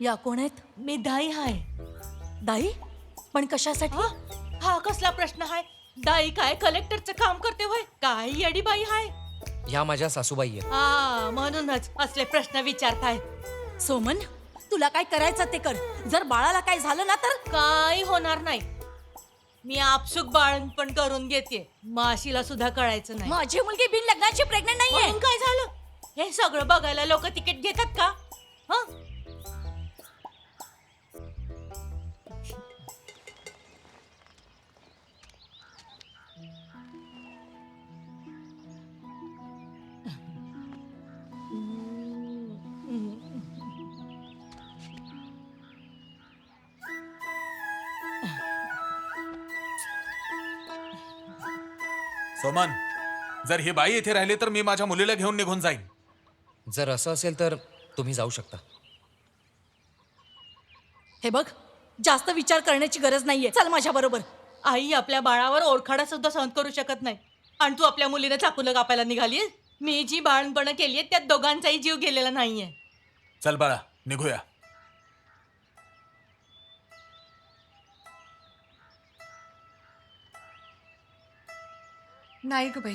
या कोण आहेत? मी दाई हाय. दाई? पण कशासाठी? हा कसला प्रश्न हाय? दाई काय कलेक्टरचं काम करते होय? काय येडी बाई हाय? ह्या माझ्या सासूबाई आहेत. हा म्हणूनच असले प्रश्न विचारताय. सोमन, तुला काय करायचं ते कर. जर बाळाला काय झालं ना तर काय होणार नाही. मी आपसुक बाळंतपण करून घेते. माशीला सुद्धा कळायचं नाही. माझी मुलगी बिन लग्नाची प्रेग्नेंट नाहीये. म्हणून काय झालं? हे सगळं बघायला लोक तिकीट घेतात का? हं? सोमन, जर ही बाई इथे राहिली तर मी माझ्या मुलीला घेऊन निघून जाईन. जर असं असेल तर तुम्ही जाऊ शकता. हे बघ, जास्त विचार करण्याची गरज नाहीये. चल माझ्या बरोबर. आई आपल्या बाळावर ओरखाडा सुद्धा सहन करू शकत नाही आणि तू आपल्या मुलीला चाकूला कापायला निघालीये. मी जी बाळणपणं केलीये त्यात दोघांचाही जीव गेलेला नाहीये. चल बाळा, निघूया. नाही ग बाई.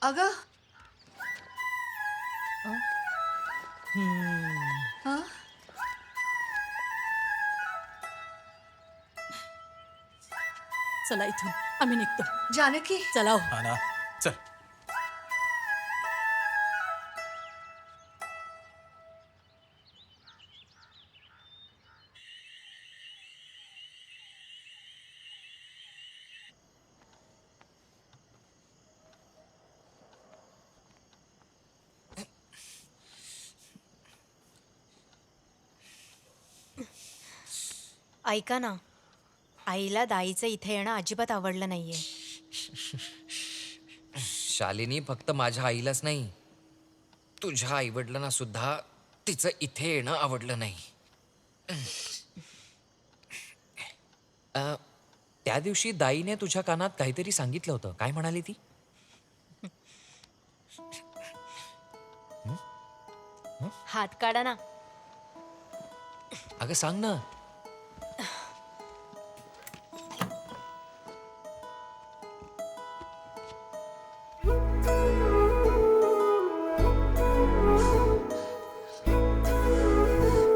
अगं हं? चला इथून आम्ही निघतो. जानकी चला हो. हा ना, चल. ऐका ना, आईला दाईचं इथे येणं अजिबात आवडलं नाहीये. शालिनी, फक्त माझ्या आईलाच नाही, तुझ्या आईवडिलांना सुद्धा तिचं इथे येणं आवडलं नाही. त्या दिवशी दाईने तुझ्या कानात काहीतरी सांगितलं होतं. काय म्हणाली ती? हात काढा ना. अगं सांग ना.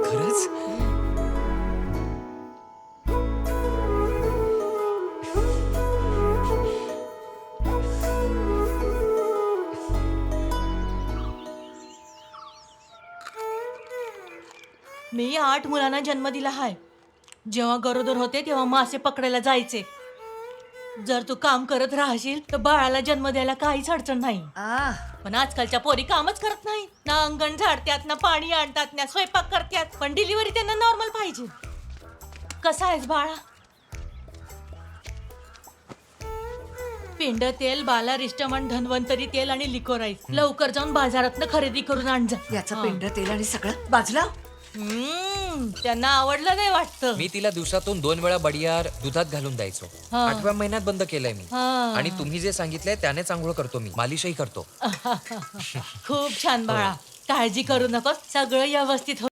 खरंच? मी 8 मुलांना जन्म दिला हाय. जेव्हा गरोदर होते तेव्हा मासे पकडायला जायचे. जर तू काम करत राहशील तर बाळाला जन्म द्यायला काहीच अडचण नाही. पण आजकालच्या पोरी कामच करत नाही. ना अंगण झाडत्यात, ना पाणी आणतात, ना स्वयंपाक करतात. पण डिलिव्हरी त्यांना नॉर्मल पाहिजे. कसा आहेस बाळा? पिंड तेल, बाला रिष्टमण, धन्वंतरी तेल आणि लिकोराईस लवकर जाऊन बाजारातनं खरेदी करून आण जा. याचं पिंड तेल आणि सगळं बाजूला. त्यांना आवडलं नाही वाटतं. मी तिला दिवसातून 2 वेळा बडियार दुधात घालून द्यायचो. 8व्या महिन्यात बंद केलंय मी. आणि तुम्ही जे सांगितलंय त्यानेच आंघोळ करतो मी. मालिशही करतो. खूप छान बाळा. काळजी करू नकोस, सगळं व्यवस्थित